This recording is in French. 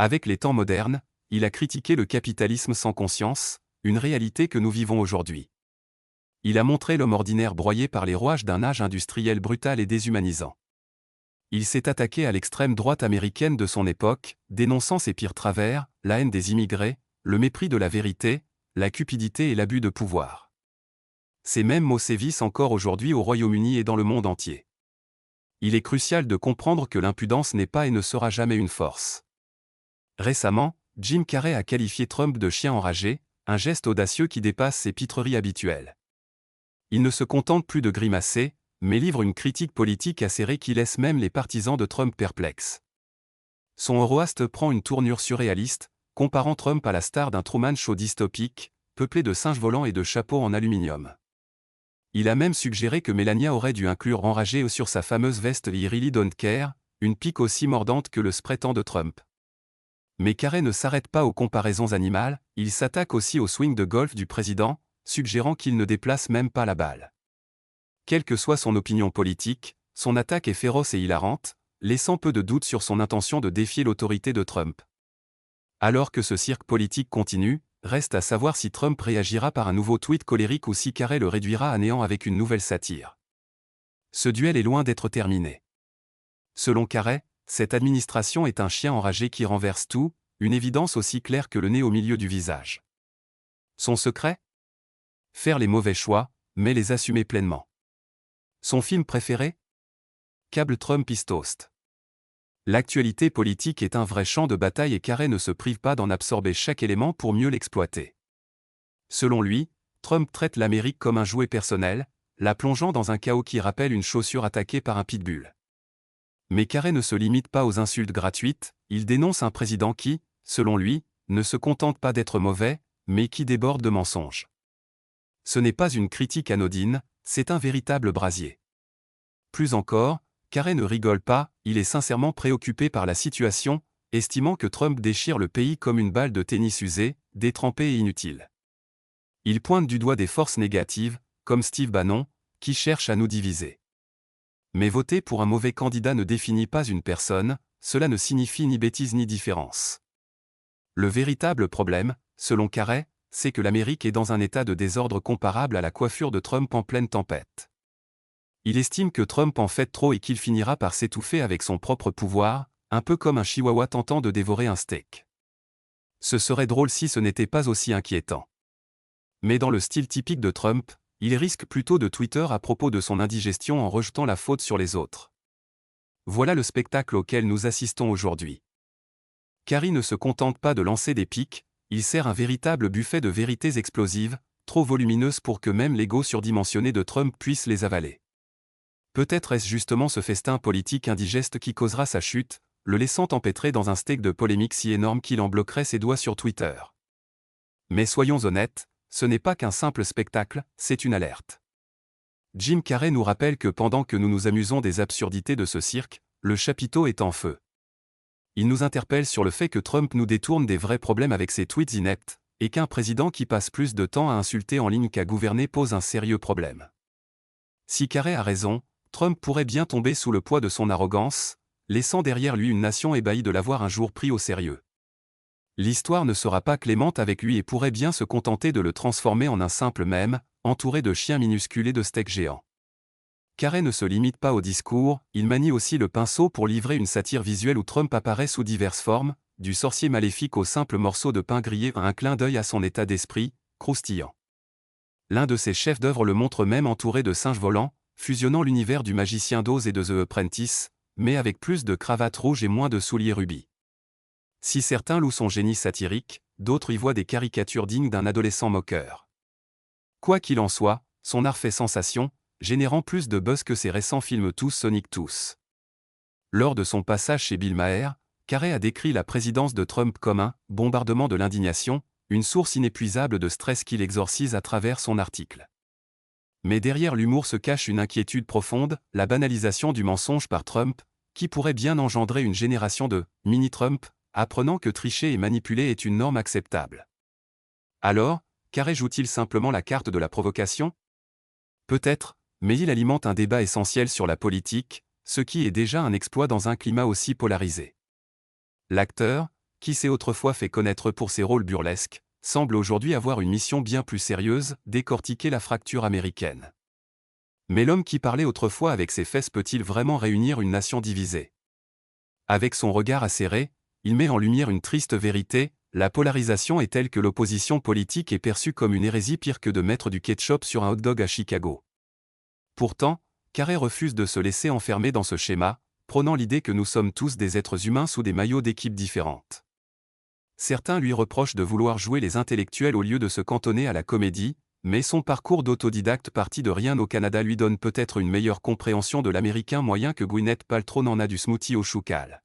Avec les temps modernes, il a critiqué le capitalisme sans conscience, une réalité que nous vivons aujourd'hui. Il a montré l'homme ordinaire broyé par les rouages d'un âge industriel brutal et déshumanisant. Il s'est attaqué à l'extrême droite américaine de son époque, dénonçant ses pires travers, la haine des immigrés, le mépris de la vérité, la cupidité et l'abus de pouvoir. Ces mêmes mots sévissent encore aujourd'hui au Royaume-Uni et dans le monde entier. Il est crucial de comprendre que l'impudence n'est pas et ne sera jamais une force. Récemment, Jim Carrey a qualifié Trump de chien enragé, un geste audacieux qui dépasse ses pitreries habituelles. Il ne se contente plus de grimacer, mais livre une critique politique acérée qui laisse même les partisans de Trump perplexes. Son Euroast prend une tournure surréaliste, comparant Trump à la star d'un Truman Show dystopique, peuplé de singes volants et de chapeaux en aluminium. Il a même suggéré que Melania aurait dû inclure enragé sur sa fameuse veste I Really Don't Care, une pique aussi mordante que le spray-tan de Trump. Mais Carrey ne s'arrête pas aux comparaisons animales, il s'attaque aussi au swing de golf du président, suggérant qu'il ne déplace même pas la balle. Quelle que soit son opinion politique, son attaque est féroce et hilarante, laissant peu de doute sur son intention de défier l'autorité de Trump. Alors que ce cirque politique continue, reste à savoir si Trump réagira par un nouveau tweet colérique ou si Carrey le réduira à néant avec une nouvelle satire. Ce duel est loin d'être terminé. Selon Carrey, cette administration est un chien enragé qui renverse tout, une évidence aussi claire que le nez au milieu du visage. Son secret ? Faire les mauvais choix, mais les assumer pleinement. Son film préféré ? Cable Trump is Toast. L'actualité politique est un vrai champ de bataille et Carrey ne se prive pas d'en absorber chaque élément pour mieux l'exploiter. Selon lui, Trump traite l'Amérique comme un jouet personnel, la plongeant dans un chaos qui rappelle une chaussure attaquée par un pitbull. Mais Carrey ne se limite pas aux insultes gratuites, il dénonce un président qui, selon lui, ne se contente pas d'être mauvais, mais qui déborde de mensonges. Ce n'est pas une critique anodine, c'est un véritable brasier. Plus encore, Carrey ne rigole pas, il est sincèrement préoccupé par la situation, estimant que Trump déchire le pays comme une balle de tennis usée, détrempée et inutile. Il pointe du doigt des forces négatives, comme Steve Bannon, qui cherchent à nous diviser. Mais voter pour un mauvais candidat ne définit pas une personne, cela ne signifie ni bêtise ni différence. Le véritable problème, selon Carrey, c'est que l'Amérique est dans un état de désordre comparable à la coiffure de Trump en pleine tempête. Il estime que Trump en fait trop et qu'il finira par s'étouffer avec son propre pouvoir, un peu comme un chihuahua tentant de dévorer un steak. Ce serait drôle si ce n'était pas aussi inquiétant. Mais dans le style typique de Trump, il risque plutôt de Twitter à propos de son indigestion en rejetant la faute sur les autres. Voilà le spectacle auquel nous assistons aujourd'hui. Carrey ne se contente pas de lancer des pics, il sert un véritable buffet de vérités explosives, trop volumineuses pour que même l'ego surdimensionné de Trump puisse les avaler. Peut-être est-ce justement ce festin politique indigeste qui causera sa chute, le laissant empêtrer dans un steak de polémique si énorme qu'il en bloquerait ses doigts sur Twitter. Mais soyons honnêtes, ce n'est pas qu'un simple spectacle, c'est une alerte. Jim Carrey nous rappelle que pendant que nous nous amusons des absurdités de ce cirque, le chapiteau est en feu. Il nous interpelle sur le fait que Trump nous détourne des vrais problèmes avec ses tweets ineptes, et qu'un président qui passe plus de temps à insulter en ligne qu'à gouverner pose un sérieux problème. Si Carrey a raison, Trump pourrait bien tomber sous le poids de son arrogance, laissant derrière lui une nation ébahie de l'avoir un jour pris au sérieux. L'histoire ne sera pas clémente avec lui et pourrait bien se contenter de le transformer en un simple mème, entouré de chiens minuscules et de steaks géants. Carrey ne se limite pas au discours, il manie aussi le pinceau pour livrer une satire visuelle où Trump apparaît sous diverses formes, du sorcier maléfique au simple morceau de pain grillé à un clin d'œil à son état d'esprit, croustillant. L'un de ses chefs-d'œuvre le montre même entouré de singes volants, fusionnant l'univers du magicien d'Oz et de The Apprentice, mais avec plus de cravates rouges et moins de souliers rubis. Si certains louent son génie satirique, d'autres y voient des caricatures dignes d'un adolescent moqueur. Quoi qu'il en soit, son art fait sensation, générant plus de buzz que ses récents films Tous Sonic Tous. Lors de son passage chez Bill Maher, Carrey a décrit la présidence de Trump comme un « bombardement de l'indignation », une source inépuisable de stress qu'il exorcise à travers son article. Mais derrière l'humour se cache une inquiétude profonde, la banalisation du mensonge par Trump, qui pourrait bien engendrer une génération de « mini-Trump », apprenant que tricher et manipuler est une norme acceptable. Alors, Carrey joue-t-il simplement la carte de la provocation ? Peut-être, mais il alimente un débat essentiel sur la politique, ce qui est déjà un exploit dans un climat aussi polarisé. L'acteur, qui s'est autrefois fait connaître pour ses rôles burlesques, semble aujourd'hui avoir une mission bien plus sérieuse, décortiquer la fracture américaine. Mais l'homme qui parlait autrefois avec ses fesses peut-il vraiment réunir une nation divisée? Avec son regard acéré, il met en lumière une triste vérité, la polarisation est telle que l'opposition politique est perçue comme une hérésie pire que de mettre du ketchup sur un hot-dog à Chicago. Pourtant, Carré refuse de se laisser enfermer dans ce schéma, prônant l'idée que nous sommes tous des êtres humains sous des maillots d'équipes différentes. Certains lui reprochent de vouloir jouer les intellectuels au lieu de se cantonner à la comédie, mais son parcours d'autodidacte parti de rien au Canada lui donne peut-être une meilleure compréhension de l'américain moyen que Gwyneth Paltrow n'en a du smoothie au choucal.